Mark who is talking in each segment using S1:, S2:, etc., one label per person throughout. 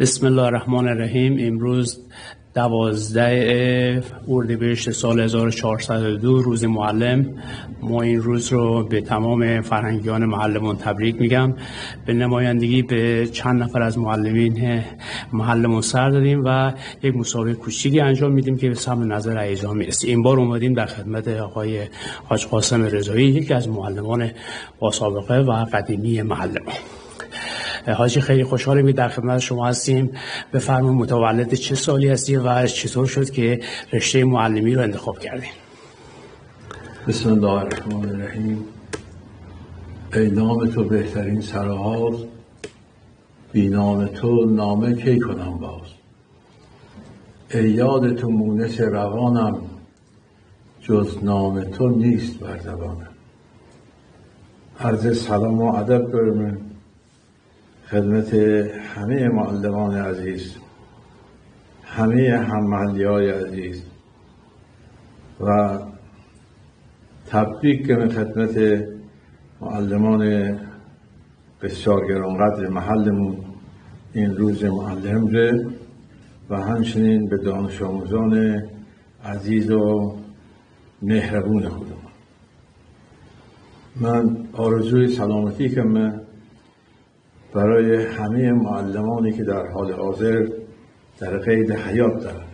S1: بسم الله الرحمن الرحیم. امروز 12 اردیبهشت سال 1402 روز معلم. ما این روز رو به تمام فرهنگیان معلمان تبریک میگم. به نمایندگی به چند نفر از معلمین محلمون سر دادیم و یک مسابقه کوچیکی انجام میدیم که به سهم نظر هیجان میرسه. این بار اومدیم در خدمت آقای حاج قاسم رضایی، یکی از معلمان با سابقه و قدیمی معلمان. حاجی خیلی خوشحالیم در خدمت شما هستیم. بفرمایید متولد چه سالی هستی و چطور شد که رشته معلمی رو انتخاب کردین؟
S2: بسم الله الرحمن الرحیم. ای نام تو بهترین سرآغاز، بی نام تو نامه کی کنم باز. ای یاد تو مونس روانم، جز نام تو نیست بر زبانم. عرض سلام و ادب دارم خدمت همه معلمان عزیز، همه هم‌محلی‌های عزیز و تبریک به خدمت معلمان بسیار گرانقدر محلمون این روز معلم ره و همچنین به دانش آموزان عزیز و مهربون خودم. من آرزوی سلامتی که من برای همه معلمانی که در حال حاضر در قید حیات دارن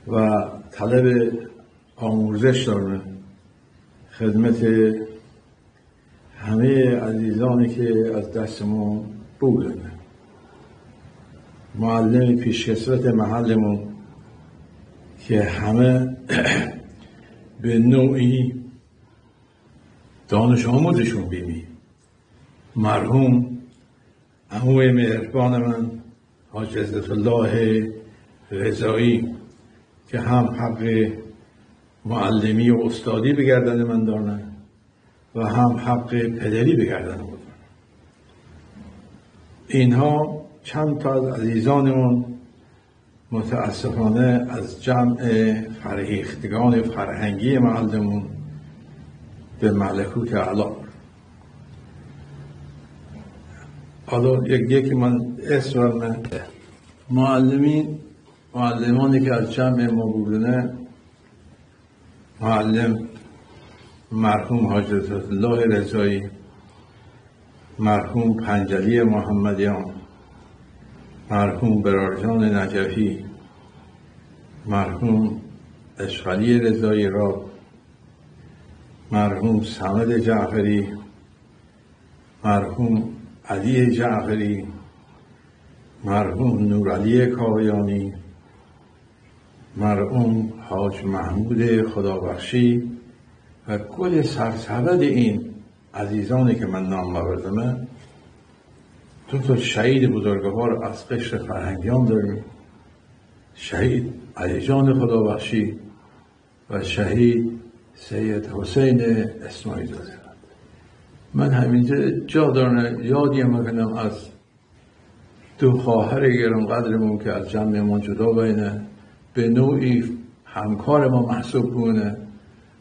S2: و طلب آموزش دارن، خدمت همه عزیزانی که از دستمون بودن، معلم پیشکسوت محلمون که همه به نوعی دانش آموزشون بیمی، مرحوم عموی مهربان من حاج عزت الله رضایی که هم حق معلمی و استادی به گردن من دارن و هم حق پدری به گردن من دارن. اینها چند تا از عزیزانمون متاسفانه از جمع فرهیختگان فرهنگی معلمون به ملکوت اعلی. حالا یکی من اسم معلمانی که از جمع ما بودن، معلم مرحوم حاج الله رضایی، مرحوم پنجلی محمدیان، مرحوم برارجان نجفی، مرحوم اشغالی رضایی را، مرحوم صمد جعفری، مرحوم علی جعفری، مرحوم نورعلی کاویانی، مرحوم حاج محمود خدابخشی و کل سرسبد این عزیزانی که من نام بردم. دو تا شهید بزرگوار از قشر فرهنگیان داریم، شهید علی جان خدابخشی و شهید سید حسین اسماعیل زاده. من همینجا جا دارم یادی میکنم از دو خواهر گرانقدرمون که از جمع ما جدا بینه، به نوعی همکار ما محسوب کنه،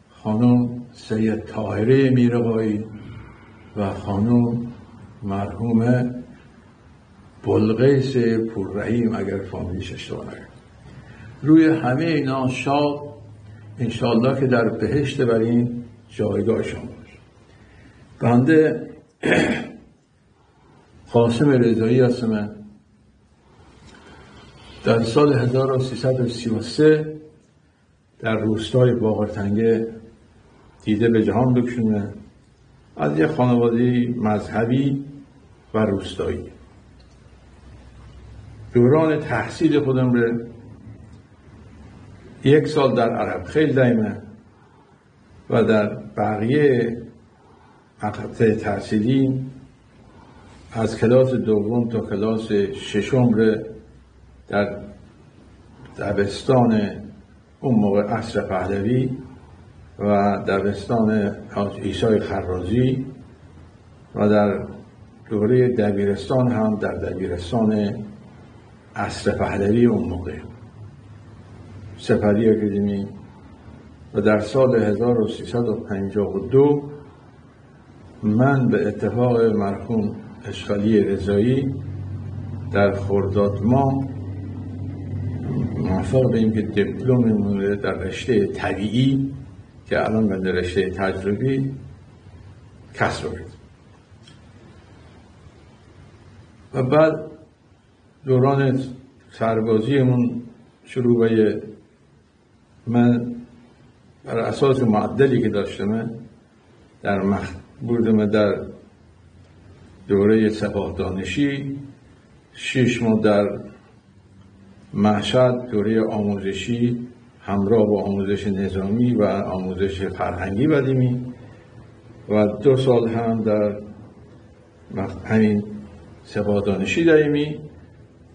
S2: خانم سید طاهره میرغایی و خانم مرحوم بلقیس پوررحیم اگر فامیلیش اشتباه نکنم. روی همه اینا شاد انشاءالله که در بهشت بر این جایگاهشون باشه. بنده قاسم رضایی هستم. در سال 1333 در روستای باقرتنگه دیده به جهان بکشونه از یک خانواده مذهبی و روستایی. دوران تحصیل خودم رو 1 سال در عرب خیل دایمه و در بقیه مقاطع تحصیلی از کلاس دوم تا کلاس 6 رو در دبستان اون موقع عصر پهلوی و دبستان حاج عیسی خرازی و در دوره دبیرستان هم در دبیرستان عصر پهلوی اون موقع سپری اکادمی و در سال 1352 من به اتفاق مرحوم اشغالی رضایی در خرداد ماه موفق بیم که دیپلممون در رشته طبیعی که الان به رشته تجربی کسب کنیم و بعد دوران سربازیمون شروع به من بر اساس معدلی که داشتم بردم در دوره سپاه دانشی 6 ماه در مشهد دوره آموزشی همراه با آموزش نظامی و آموزش فرهنگی بدیمی و 2 سال هم در همین سپاه دانشی دایمی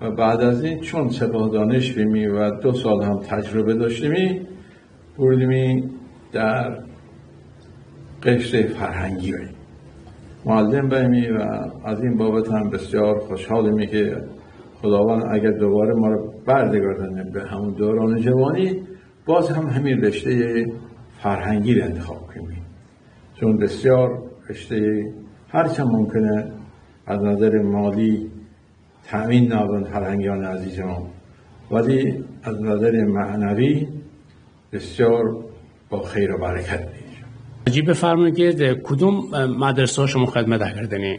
S2: و بعد از این چون سپاه دانش بیمی و 2 سال هم تجربه داشتیمی بردیمی در قشر فرهنگی باییم معلم بیمی و از این بابت هم بسیار خوشحالمی که خداوند اگر دوباره ما رو بردگردانه به همون دوران جوانی باز هم همین رشته فرهنگی رو انتخاب کنیم چون بسیار رشته هرچند ممکنه از نظر مالی تأمین نبود فرهنگیان عزیز ما ولی از نظر معنوی بسیار با خیر و برکت میشه.
S1: حاجی بفرمایید که کدوم مدرسه شما خدمت کردنی؟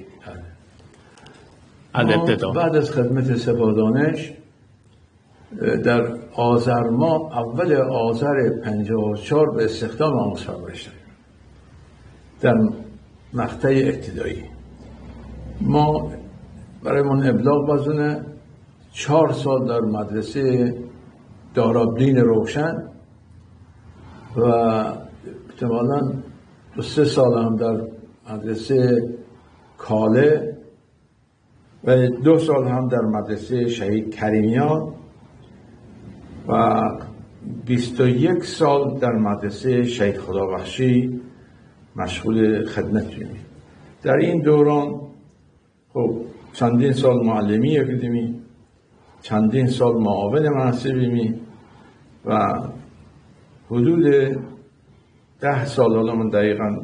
S1: از ابتدا
S2: بعد از خدمت سپاه دانش در آذر ماه اول آذر 54 به استخدام آموزگار رشته در مقطع ابتدایی ما برای من ابلاغ بازونه 4 سال در مدرسه دارالدین روشن و احتمالاً 2-3 سال هم در مدرسه کاله و 2 سال هم در مدرسه شهید کریمیان و 21 سال در مدرسه شهید خدابخشی مشغول خدمت بودیم. در این دوران خب چندین سال معلمی اکادمی، چندین سال معاون محصبیمی و حدود 10 سال، حالا من دقیقا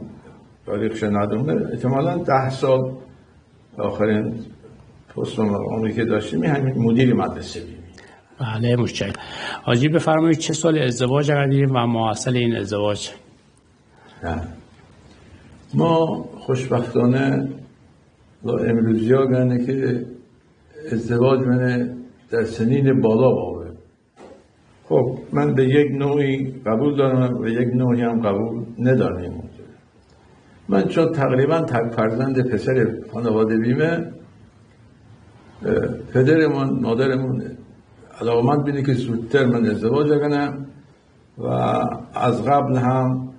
S2: تاریخش ندونم، احتمالاً 10 سال آخرین پست و مقامی که داشتیم همین مدیر مدرسه بودیم.
S1: بله متشکرم. حاجی بفرمایید چه سال ازدواج کردید و مواصل این ازدواج؟
S2: ما خوشبختانه امروزی ها گرنه که ازدواج منه در سنین بالا باوره. خب من به یک نوعی قبول دارم و یک نوعی هم قبول ندارم. من چون تقریبا تک فرزند پسر خانواده بیمه، پدرمون مادرمون علاقمند بینه که زودتر من ازدواج کنم و از قبل هم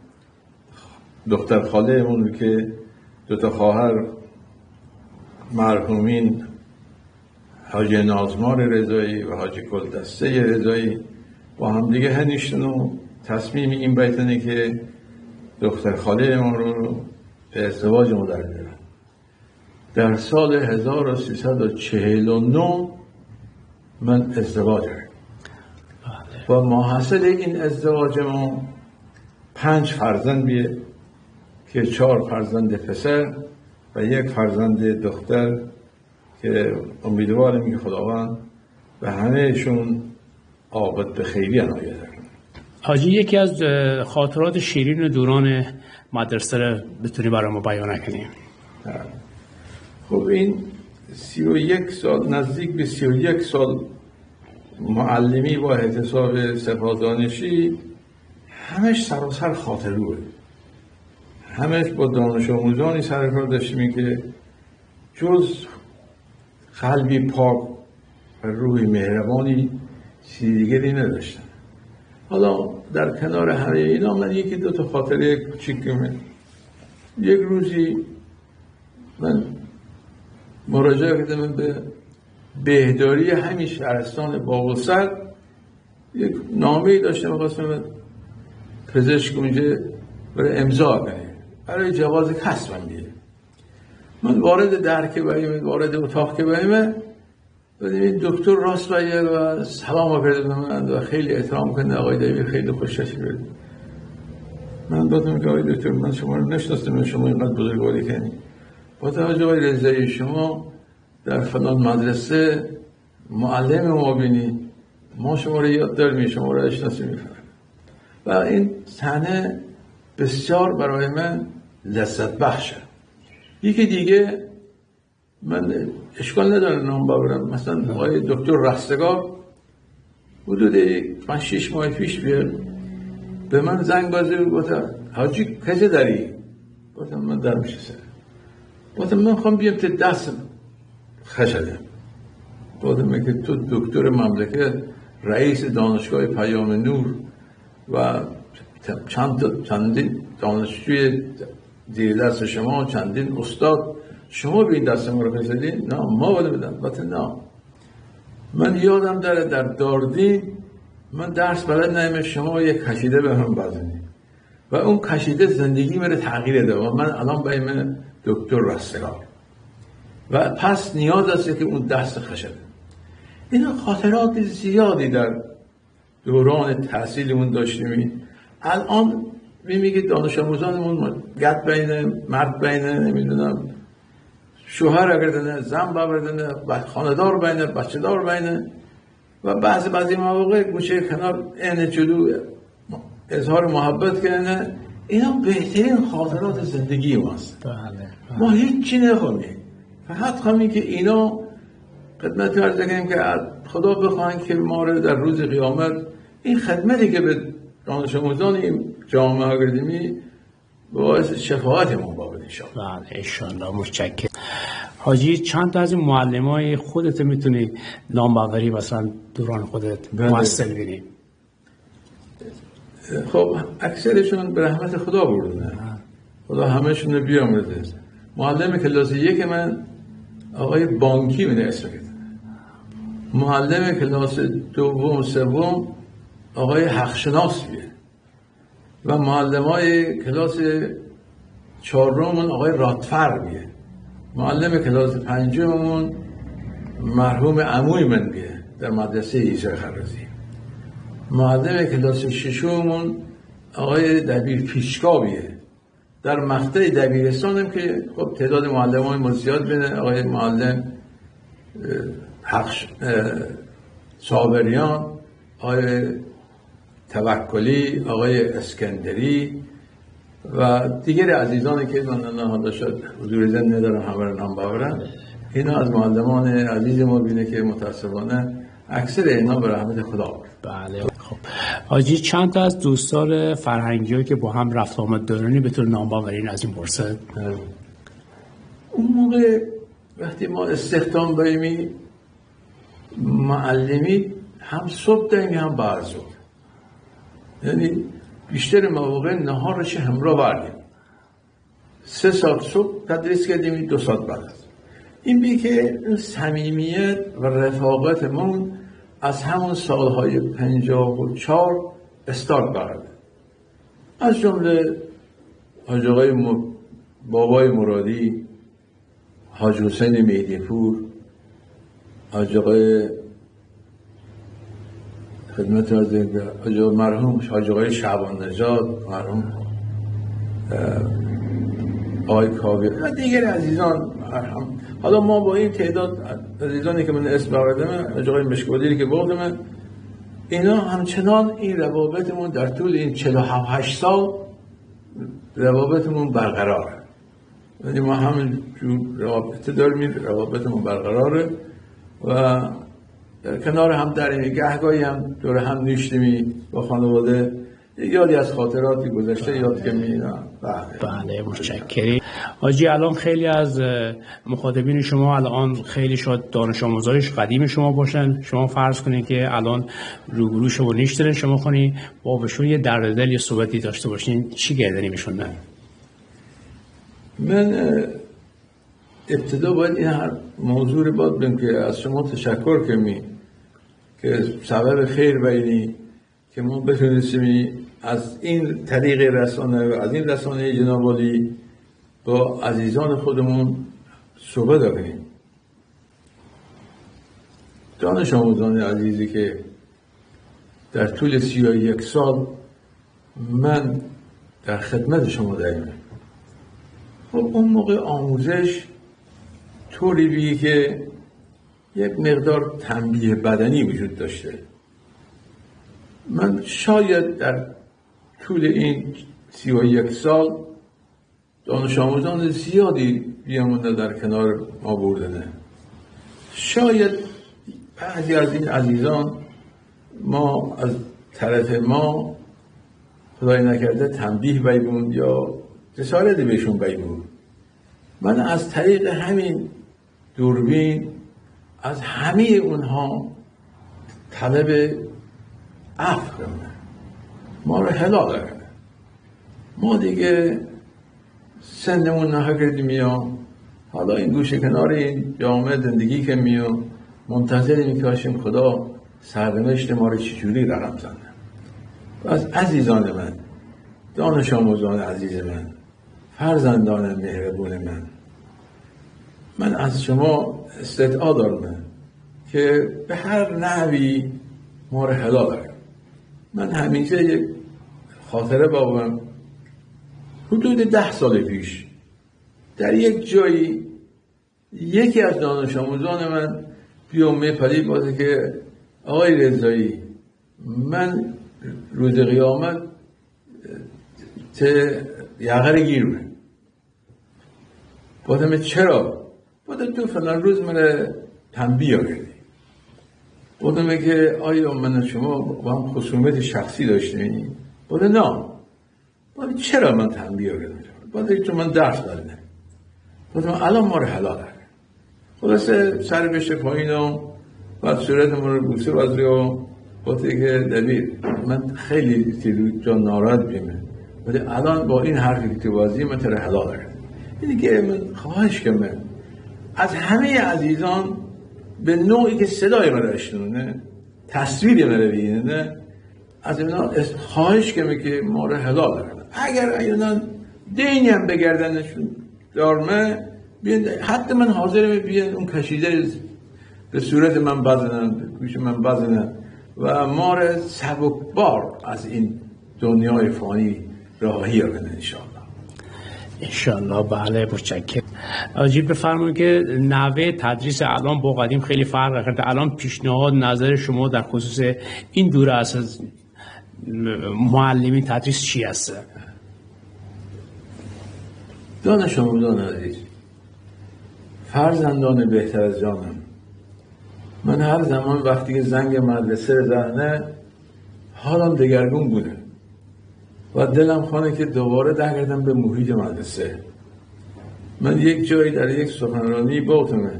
S2: دختر خاله‌مون که 2 خواهر مرحومین حاجی نازمار رضایی و حاجی گلدسته رضایی با هم دیگه هنیشتن و تصمیم این بیتنه که دختر خاله‌مون رو به ازدواج ما در بیارن. در سال 1349 من ازدواج کردم و ماحصل این ازدواج ما 5 فرزند بیه که 4 فرزند پسر و 1 فرزند دختر که امیدوارم که خداوند به همهشون عاقبت به خیری عنایت کنه.
S1: حاجی یکی از خاطرات شیرین دوران مدرسه رو بتونی برای ما بیان کنیم؟
S2: خب این 31 سال، نزدیک به 31 سال معلمی با احتساب سپاه دانشی همش سراسر خاطروه. همش با دانش آموزانی سر کار داشتیم که جز قلبی پاک و روح مهربانی چیزی دیگری نداشتن. حالا در کنار همه اینا من 1-2 خاطره کوچیک کنم. یک روزی من مراجعه کردم به بهداری همین شهرستان بابلسر، یک نامه‌ای داشتم می‌خواستم پزشک اونجا برای امضا کنه برای جواز کسبم بیه. من وارد درک بایم، وارد اتاق که بایم، این دکتر راست باید و سلام کرده به من و خیلی احترام کنه. آقای دیوی خیلی خوشش کرد. من دادم که آقای دکتر من شما رو نشناستم، شما اینقدر بزرگواری کنی. با توجه آقای رضایی شما در فلان مدرسه معلم ما بینی، ما شما رو یاد داریم، شما رو اشناسی می‌کنیم. و این صحنه بسیار برای من لذت بخشه. یکی دیگه من اشکال نداره نام ببرم، مثلا آقای دکتر رستگار حدود 5-6 ماه پیش به من زنگ بازی و گفتم حاجی کجا داری؟ گفتم من در میشه سر. گفتم من خواهم بیام تا دست خشده. گفتم که تو دکتر مملکت، رئیس دانشگاه پیام نور و چندین دانشجوی زیر دست شما، چندین استاد، شما به این دست ما رو خشدین؟ نه ما باید بدم. گفتم نه، من یادم داره در داردین من درس بلد نیم، شما یک کشیده به هم بزنید و اون کشیده زندگی من تغییر ده و من الان به این دکتر رستگار و پس نیاز است که اون دست خشده. اینا خاطرات زیادی در دوران تحصیلمون داشتیم. الان میگه دانش آموزانمون گت بینه، مرد بینه، نمیدونم شوهر اگر دنه، زن ببردنه، خاندار بینه، بچه دار بینه و بعضی مواقع گوشه کنار این جلو اظهار محبت کنه. اینا بهترین خاطرات زندگی ماست. ما هیچی نخونیم، فقط خواهیم که اینا خدمت عرض کنیم که خدا بخواهیم که ما رو در روز قیامت این خدمتی که به دانش آموزان این جامعه کردیمی باعث شفاعت ما بابد انشاءالله.
S1: بله انشاءالله. متشکرم. حاجی چند تا از معلمای خودت میتونی نام ببری مثلا دوران خودت موثر بینی؟
S2: خب اکثرشون به رحمت خدا بردن، خدا همه‌شون رو بیامرزه. معلم کلاس یک من آقای بانکی میده اسم کرد، معلم کلاس دوم سوم آقای حقشناس بیه و معلمای کلاس چهارممون آقای رادفر بیه، معلم کلاس پنجممون مرحوم عموی من بیه در مدرسه عیسی خرازی، معلم کلاس ششممون آقای دبیر پیشکا بیه. در مقطع دبیرستانم که خب تعداد معلمای ما زیاد بینه، آقای معلم صابریان، آقای توکلی، آقای اسکندری و دیگر عزیزانی که من حالا شد حضور ذهن ندارم همه رو نام ببرم. اینا از معلمان عزیز ما بینه که متاسفانه اکثر اینا به رحمت خدا بود.
S1: بله. خب حاجی چند تا از دوستان فرهنگی که با هم رفت آمد دارونی بتون نام ببرین از این فرصت؟
S2: اون موقع وقتی ما استخدام بایمی معلمی هم صبح دنگی هم بعضور، یعنی بیشتر مواقع نهارش همراه بردیم، 3 ساعت صبح تدریس کردیم، 2 ساعت بعد. این بی که صمیمیت و رفاقتمون از همون سالهای 54 استارت برده. از جمله حاج آقای بابای مرادی، حاج حسین مهدی‌پور، حاج آقای خدمت مرحوم حاج آقای شعبان نژاد، مرحوم آقای کاوی و دیگر عزیزان. حالا ما با این تعداد عزیزانی که من اسم بردم، حاج آقای مشکوادی که گفتم، اینا همچنان این روابطمون در طول این 48 سال روابطمون برقراره. یعنی ما همین روابط داریم، روابطمون برقراره و در کنار هم داریم، گهگاهی هم دور هم نوشتیم با خانواده، یادی از خاطراتی گذشته یاد که می‌گیرم.
S1: بله متشکرم. حاجی الان خیلی از مخاطبین شما الان خیلی شاید دانش آموزایش قدیم شما باشن، شما فرض کنید که الان روبرو شما نیستن، شما خونی با بهشون یه درد دل یه صحبتی داشته باشین، چی گردنی میشون نه؟
S2: من ابتدا باید این هر موضوع رو باید بگم که از شما تشکر کنیم که سبب خیر بینی که ما بتونستیم از این طریق رسانه و از این رسانه جناب عالی با عزیزان خودمون صحبت کنیم. دانش آموزان عزیزی که در طول 31 سال من در خدمت شما داریم، خب اون موقع آموزش طوری بی که یک مقدار تنبیه بدنی وجود داشته. من شاید در طول این 31 سال دانش آموزان زیادی بیامونده در کنار ما بردنه. شاید بعضی از این عزیزان ما از طرف ما خدای نکرده تنبیه بیبون یا جسارت بهشون بیبون. من از طریق همین دوربین از همه اونها طلب عفو کنم. ما رو حلال کنه. ما دیگه سنمون نهاکردی میام، حالا این گوشه کنار این جامعه زندگی که میام منتظر میکاشیم خدا سرنوشت ما رو چجوری رقم زنه. و از عزیزان من، دانش آموزان عزیز من، فرزندان مهربون من از شما استدعا دارم که به هر نحوی ما رو حلال کنید. من همیشه یک خاطره بابم حدود 10 سال پیش در یک جایی یکی از دانش آموزان من بیومه پدید بازه که آقای رضایی من روز قیامت یقر گیر بودم. چرا؟ بودم تو فلان روز من تنبیه کردی. بودم که آیا من شما با هم خصومت شخصی داشتیم؟ بودم نه. بودم چرا من تنبیه کردم؟ بودم چون من درس دارم. بودم الان ما رو حلال کرد. خلاصه سر بشه پایینم و صورت ما رو بوسه وزری و بودم که دبیر من خیلی جا ناراحت بیمه. بودم الان با این حرفی که تو وزری من تره حلال کرد. اینی که من خواهش کنم از همه عزیزان به نوعی که صدای من رو اشنونه، تصویری من رو بینه، از اینا خواهش کنم که ما رو حلال کنه. اگر اینا دینی هم بگردنشون دارمه بیان، حتی من حاضرم بیان اون کشیده به صورت من بزنن، به گوش من بزنن و ما رو سبکبار از این دنیای فانی رهایی کنه
S1: انشالله. بله متشکرم. آجی بفرمایید که نحوه تدریس الان با قدیم خیلی فرق کرده. الان پیشنهاد نظر شما در خصوص این دوره از معلمین تدریس چی هست؟
S2: دانش آموزان عزیز، فرزندان بهتر از جانم، من هر زمان وقتی که زنگ مدرسه زنه حالم دگرگون بوده و دلم خانه که دوباره برگردم به محیط مدرسه. من یک جایی در یک سخنرانی گفتم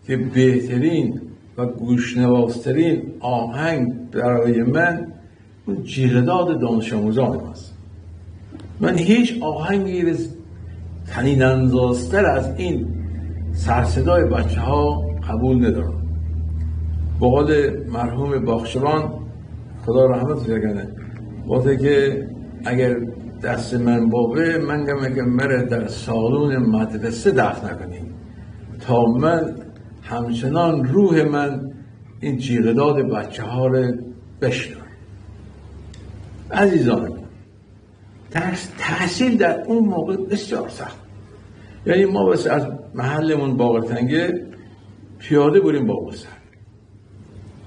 S2: که بهترین و گوشنوازترین آهنگ برای من اون جیغداد دانش آموزان است. من هیچ آهنگی طنین اندازتر از این سرصدای بچه ها قبول ندارم. با قول مرحوم باخشبان خدا رحمتش کنه وقتی که اگر دست من بابه من گمه که مره در سالون مدرسه دفن نکنیم تا من همچنان روح من این جیغداد بچه ها رو بشنوه. عزیزان، تحصیل در اون موقع بسیار سخت. یعنی ما بس از محلمون باقرتنگه پیاده بریم با بسر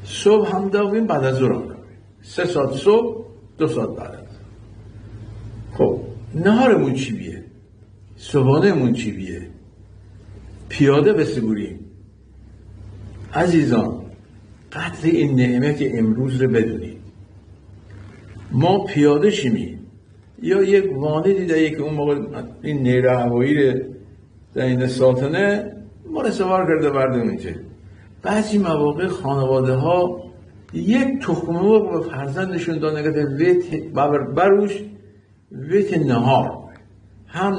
S2: صبح هم دویم بعد از ظهر هم دویم 3 ساعت صبح 2 ساعت بعد از. خب نهارمون چی بیه؟ صبحانه‌مون چی بیه؟ پیاده بسپریم. عزیزان، قدر این نعمت امروز رو بدونید. ما پیاده شیمیم یا یک وانه دیده که اون موقع این نیره هوایی رو در این ساتنه ما رو سوار کرده بردم اینجا. بعضی مواقع خانواده ها یک تخم مرغ به فرزندشون دادن که بروش ویت نهار، هم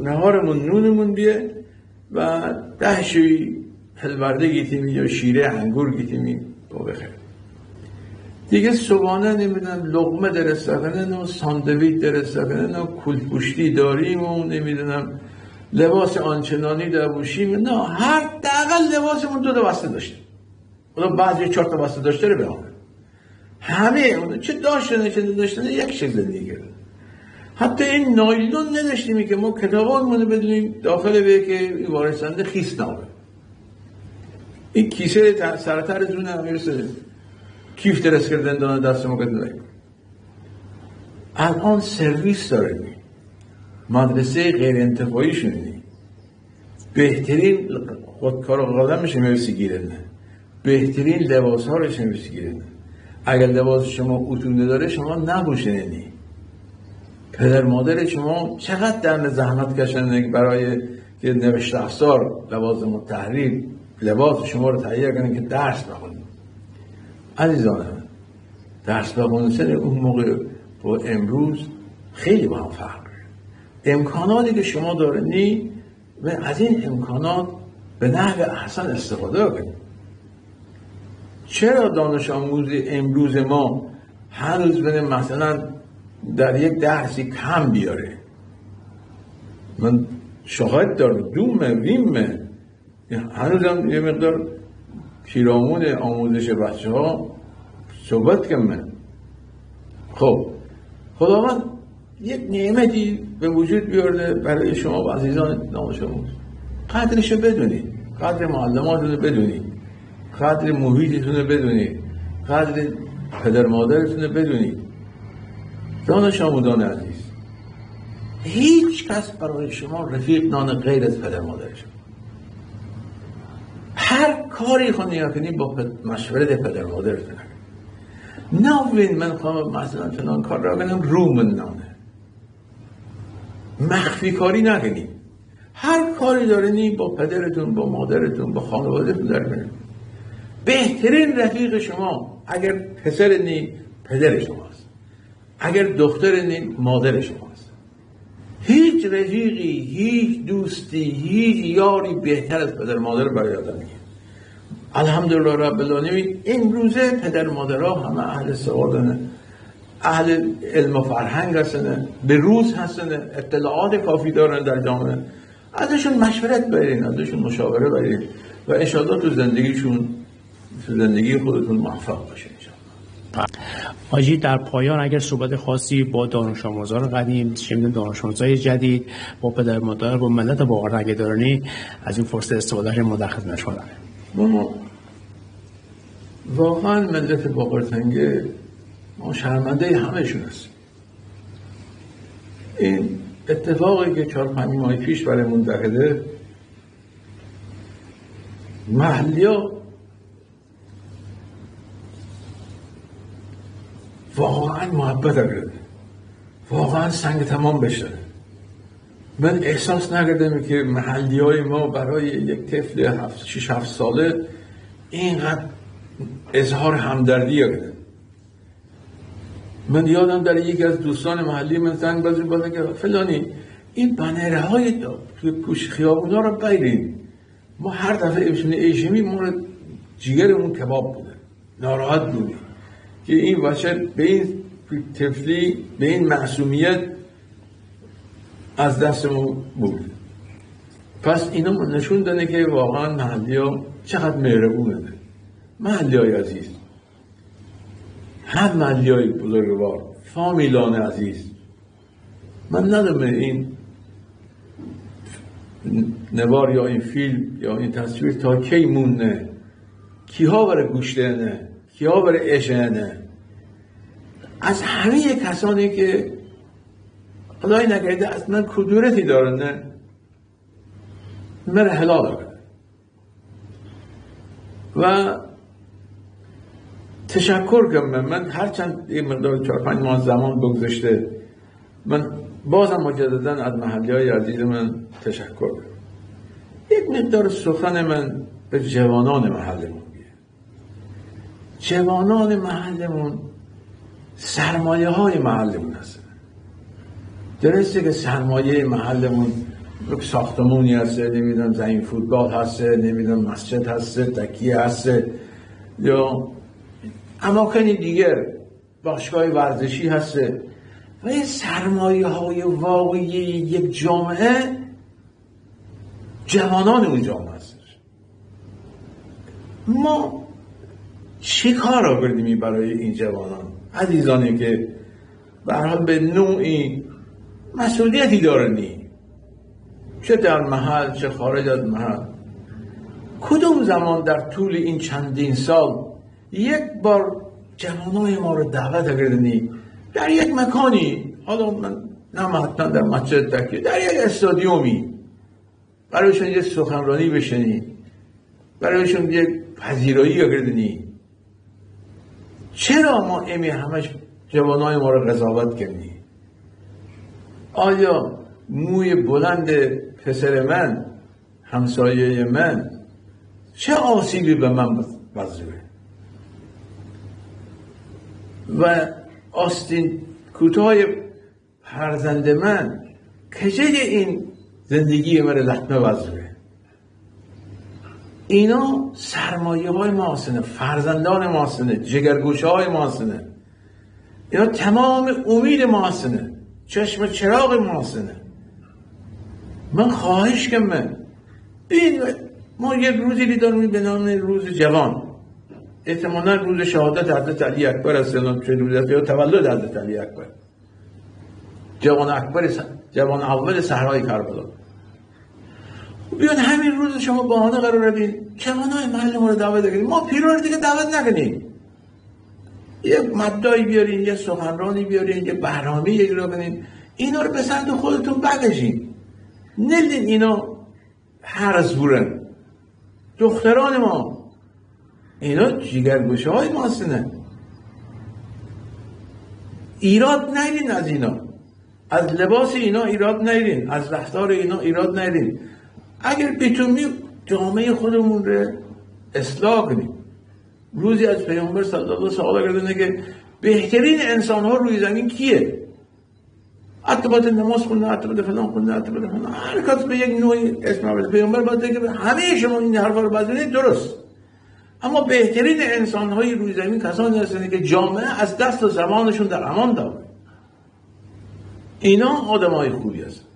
S2: نهارمون نونمون بیه و 10 شوی حلورده گیتیمی یا شیره انگور گیتیمی با بخیر. دیگه صبحانه نمیدونم لقمه درست کنه، نه ساندویچ درست کنه، نه کولپوشتی داریم و نمیدونم لباس آنچنانی داشتیم، نه هر دقیقا لباسمون 2 بسته داشتیم. اونا بعضی 4 بسته داشته رو بهامه همه اونا چه داشتن چه نداشتن یک شکل زندگی کرد. حتی این نایلون نداشتیمی که ما کتابانمون بدونیم داخل به که وارثنده خیس نامه. این کیسه سرتر زونه هم میرسه کیف درست کردن دانه دست ما کردن. الان سرویس داره، مدرسه غیر انتفاعی شده، بهترین خودکار قدمش میرسی گیرنه، بهترین لباس ها روش میرسی گیرنه. اگر لباس شما اتونده داره شما نبوشنید. پدر مادر شما چقدر در زحمت کشنده برای که نوشته افزار لوازم و تحریر لباس شما رو تهیه کنن که درس بخونید. عزیزان من، درس بخوندن اون موقع با امروز خیلی با هم فرق داره. امکاناتی که شما دارنی و از این امکانات به نحو احسن استفاده کنید. چرا دانش آموز امروز ما هنوز بده مثلا در یک درسی کم بیاره؟ من شاهد دارم دومه ویمه هنوز هم یه مقدار پیرامون آموزش بچه ها صحبت کنم. خب خداوند یک نعمتی به وجود بیارده برای شما و عزیزان دانش آموز. قدرشو بدونید، قدر معلماتون رو بدونید، قدر محیطتون رو بدونید، قدر پدر مادرتون رو بدونید. دانش آموزان عزیز، هیچ کس برای شما رفیق نان غیر از پدر مادر شما. هر کاری خواهی کنی با مشورت پدر مادرتون نکنید. من خواهم مثلا فلان کار را کنم رو من نانه مخفی کاری نکنید. هر کاری دارنی با پدرتون، با مادرتون، با خانوادهتون در کنید. بهترین رفیق شما اگر پسرنی پدر شماست، اگر دخترنی مادر شماست. هیچ رفیقی، هیچ دوستی، هیچ یاری بهتر از پدر مادر برای آدم نیست. الحمدلله رب العالمین امروزه پدر مادرها همه اهل سوادن، اهل علم و فرهنگ هستن، به روز هستن، اطلاعات کافی دارن در جامعه. ازشون مشورت بگیرین، ازشون مشاوره بگیرین و انشاءالله تو زندگی خودتون موفق باشین انشاءالله.
S1: حاجی در پایان اگر صحبت خاصی با دانش آموزان قدیم، چه دانش آموزای جدید، با پدر مادر، با ملت باقرنگ دارانی از این فرصت استفاده ما در خدمت شما.
S2: ما واقعا ملت باقرتنگه ما شرمنده همه‌شون هستیم. این اتفاقی که 4-5 ماه پیش برای منتقده محلیا واقعا محبت کرده، واقعا سنگ تمام بشه. من احساس نکردم که محلی های ما برای یک طفل 6-7 ساله اینقدر اظهار همدردی کردن. من یادم در یکی از دوستان محلی من زنگ بزن که فلانی این بنرهای توی کوچه خیابونا رو بگیرید. ما هر دفعه ابشون ایشمی ما رو جیگرمون کباب بوده، ناراحت بودیم که این بچه به این طفلی، به این معصومیت از دستمون بود. پس اینا نشون داده که واقعا محلی ها چقدر مهربونه. محلی های عزیز، هم محلی های بزرگوار، فامیلان عزیز، من ندارم این نوار یا این فیلم یا این تصویر تا کی مونه، کیها برای گوشتنه، کیها برای اشنه، از همه کسانی که خدای نکرده اصلا کدورتی دارن من حلال دارن و تشکر کنم. من هرچند یه مقدار 4-5 ماه زمان بگذشته، من بازم مجددا از محلی های عزیز من تشکر کنم. یک مقدار سخن من به جوانان محلمون بیه. جوانان محلمون سرمایه های محلمون هستن. درسته که سرمایه محلمون ساختمونی هسته، نمیدونم زمین فوتبال هسته، نمیدونم مسجد هسته، تکیه هسته، یا اماکن دیگر باشگاه ورزشی هسته. و این سرمایه های واقعی یک جامعه جوانان اون جامعه هستش. ما چی کار را کردیم برای این جوانان عزیزانی که به هر حال به نوعی مسئولیتی دارنی، چه در محل چه خارج از محل؟ کدوم زمان در طول این چندین سال یک بار جوانای ما رو دعوت کردنی در یک مکانی، حالا من نه حتما در مسجد تکیه، در یک استادیومی برایشون یک سخنرانی بشنی، برایشون یک پذیرایی کردنی؟ چرا ما امی همش جوانای ما رو قضاوت کردی؟ آیا موی بلند پسر من، همسایه من، چه آسیبی به من وزره؟ و آستین کوتاه فرزند من کجای این زندگی من لطمه وزره؟ اینا سرمایه های ما هستند، فرزندان ما هستند، جگرگوشه های ما هستند، اینا تمام امید ما هستند، چشم چراغ ما هستند. من خواهش کنم ببین ما یک روزی دیدارمی به نام روز جوان، احتمالا روز شهادت حضرت علی اکبر است یا تولد حضرت علی اکبر، جوان اول صحرای کربلا. بیان همین روز شما بهانه قرار بدین جوانای محل ما رو دعوت کنید، ما پیرا رو دیگه دعوت نکنیم، یک مدعی بیارین، یک سخنرانی بیارین، یک برنامه اجرا کنین، اینا رو به سمت خودتون بکشین، نلین اینا هرز بورن. دختران ما اینا جیگرگوشه های ما هستند، ایراد نگیرین از اینا، از لباس اینا ایراد نگیرین، از رفتار اینا ایراد نگیرین. اگر بتونیم جامعه خودمون رو اصلاح کنیم. روزی از پیامبر صلی الله علیه و سوال کردن که بهترین انسان ها روی زمین کیه؟ حتی باید نماز خونده، حتی باید فلان خونده، حتی باید فلان، هر کس به یک نوعی اسم بده. پیامبر باید که همه شما این حرفا رو بزنید، درست، اما بهترین انسان های روی زمین کسانی هستند که جامعه از دست و زبانشون در امان داره. اینا آدمای خوبی هستند.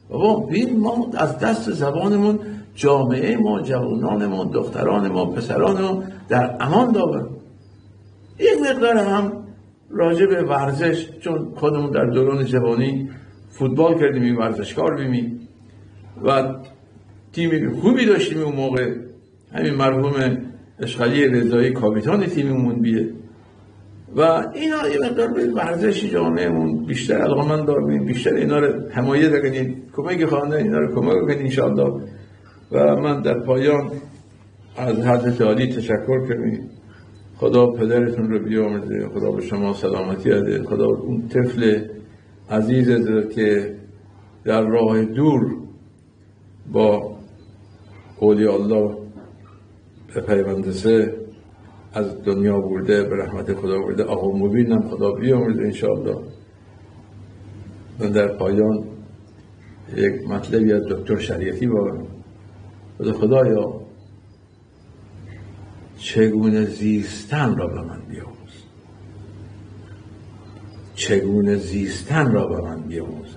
S2: بابا ببین ما از دست زبانمون جامعه ما، جوانان ما، دختران ما، پسران ما در امان داره. یک مقدار هم راجع به ورزش، چون خودمون در دوران جوانی فوتبال کردیم، این ورزشکار بیم و تیم خوبی داشتیم اون موقع، همین مرحوم اشغالی رضایی کاپیتان تیممون بیه و اینا یه مقدار به ورزش جامعهمون بیشتر علاقه‌مند داریم، بیشتر اینا رو حمایت کنیم، کمک خواهنده اینا رو کمک کنیم انشاءالله. و من در پایان از حضرت عالی تشکر کنیم، خدا پدرتون رو بیامرزه، خدا به شما سلامتی بده، خدا اون طفل عزیز که در راه دور با اولیاء الله به پیوندسه از دنیا برده، به رحمت خدا برده، آقا مبینم خدا بیامرزه انشاءالله. من در پایان یک مطلبی از دکتر شریعتی بگم. خدایا چگونه زیستن را به من بیاموز، چگونه زیستن را به من بیاموز،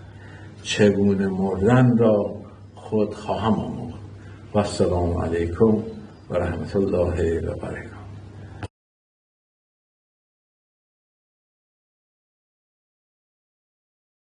S2: چگونه مردن را خود خواهم آموخت. و السلام علیکم و رحمت الله و برکاته.